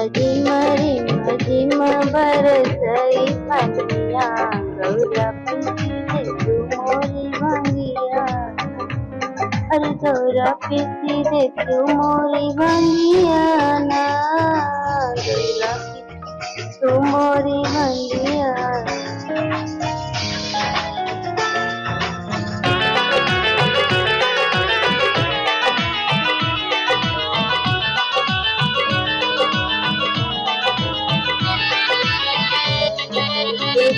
झिम झिम बरसई पनिया गौरा पीसी दे तू मोरी भंगिया। अरे गौरा पीसी दे तू मोरी भंगिया ना गौरा पीसी तू मोरी भंगिया।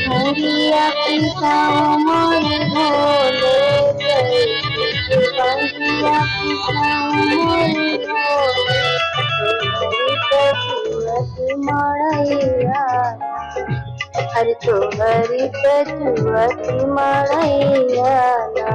भंगिया पिसाओ मोरे भोले कैसे भंगिया पिसाओ मोरे भोले तोहरी मड़ैया। अरे तोहरी तछुअती मड़ैया ना।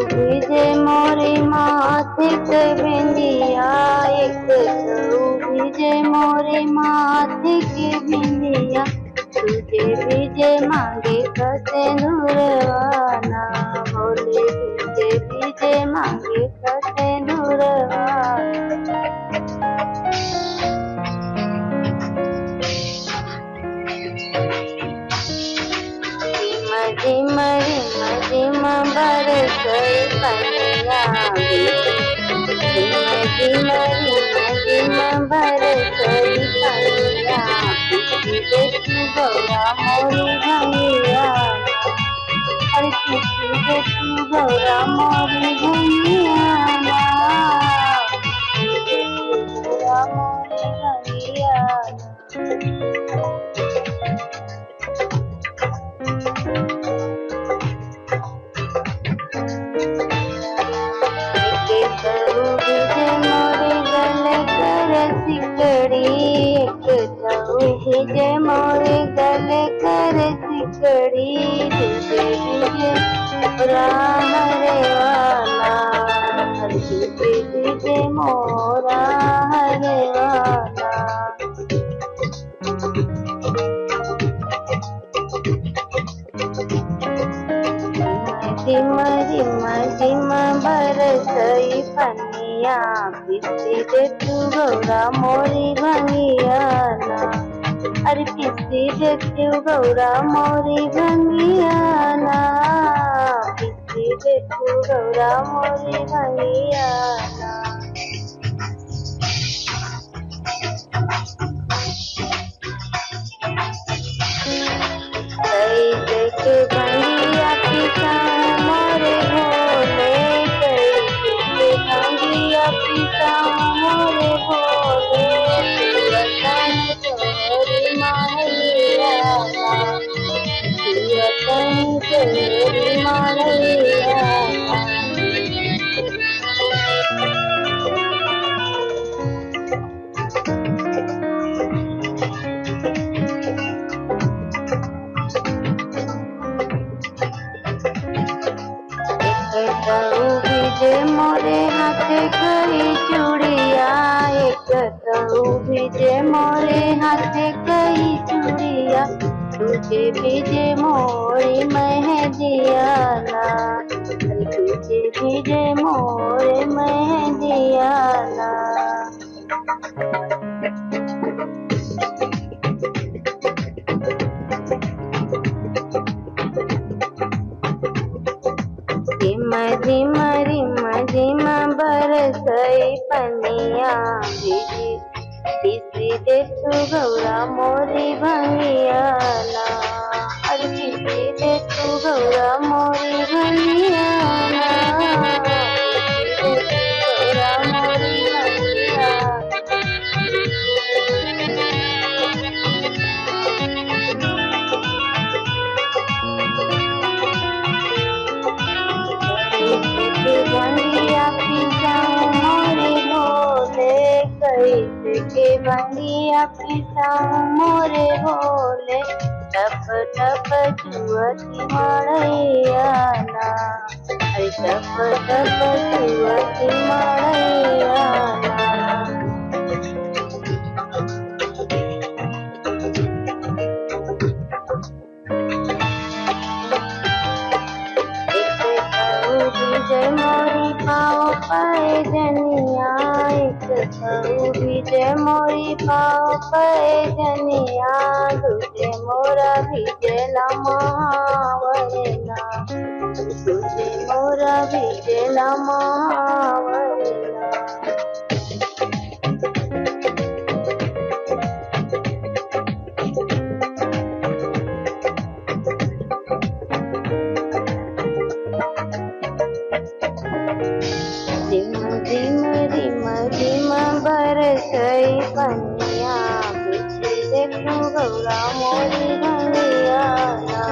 भिजे मोरे माथे के बिंदिया एक भिजे मोरे माथे के बिंदिया तुझे भिजे मांगे कसे नूरवाना भोले तुझे भिजे मांगे कसे नूरवाना। झिम झिम बरसई पनिया झिम झिम बरसई पनिया पीसी दे तू गौरा मोरी भंगिया। अरे पीसी दे तू गौरा मोरी भंगिया ना गौरा मोरी भंगिया। भिजे मोरे गले कर सिकड़ी तुझे भिजे राम रे वाला। तुझे भिजे मोरा हरे वाला। झिम झिम झिम बरसई पनिया पीसी दे तू गौरा मोरी भंगिया ना। अरे पीसी दे तू गौरा मोरी भंगिया ना पीसी दे तू गौरा मोरी भंगिया ना। कैसे भंगिया पिसाऊं मोरे भोले कैसे भंगिया पिसाऊं मोरे भोले तन तोहरी मड़ैया तन तोहरी मड़ैया। भिजे मोरे हाथ कई चूड़िया एक भिजे मोरे हाथ कई चूड़िया तुझे भिजे मोरी मेहंदिया ना। तुझे भिजे मोरे मेहंदिया ना। झिम झिम झिम बरसई पनिया पीसी दे तू गौरा मोरी भंगिया ना। अरे पीसी दे तू गौरा मोरी भंगिया ना पीसी दे तू गौरा मोरी भंगिया। भंगिया पिसाऊं मोरे भोले कैसे भंगिया पिसाऊं मोरे भोले टप टप छुअती मड़ैया ना। अरे टप टप छुअती मड़ैया ना। भीजे मोरी पाँव पैजनिया, तुझे मोरा भीजेला महावरना, तुझे मोरा भीजेला महावरना। रिम रिम रिम रिम बरसई पनिया, पीछे देखूं गौरा मोरी भंगिया ना।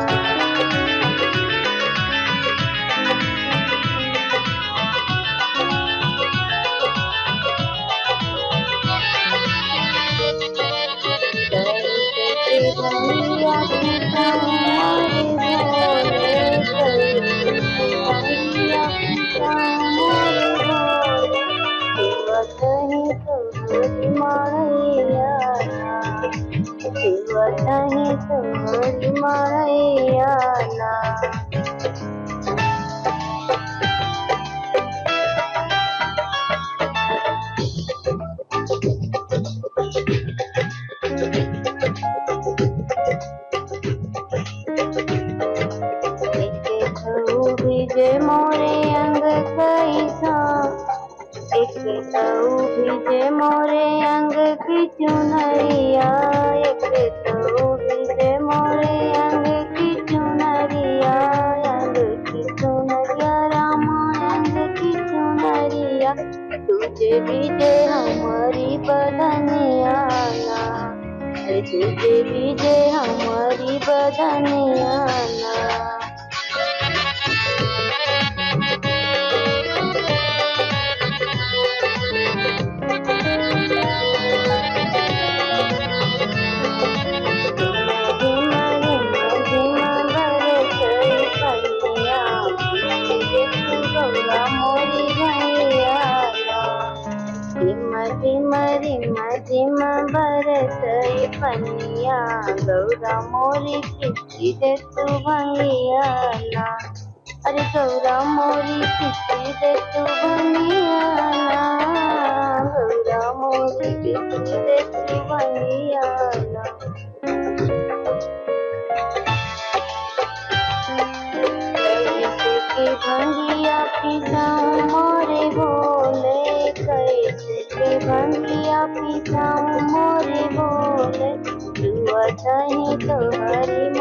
भंगिया पिता मोरे भोले, भंगिया पिता मोरे भोले, शिवतहि तोहरी माळैया ना, शिवतहि तोहरी माळैया ना। भीजे मोरे अंग कैसा, एक तऊ भीजे मोरे अंग की चुनरिया, एक तऊ भीजे मोरे अंग की चुनरिया, अंग की चुनरिया रामा अंग की चुनरिया, तुझे भीजे हमारी बदनिया ना, तुझे भीजे हमारी बदनिया ना। रिम रिम रिम बरसई पनिया, गौरा मोरी किसी दे तू भंगिया ना, अरे गौरा मोरी किसी दे तू भंगिया ना, गौरा मोरी किसी दे तू भंगिया ना। कैसे के भंगिया पिसाऊं मोरे भोले, कैसे के भंगिया पिसाऊं मोरे भोले, जुआ चाहे तो हरी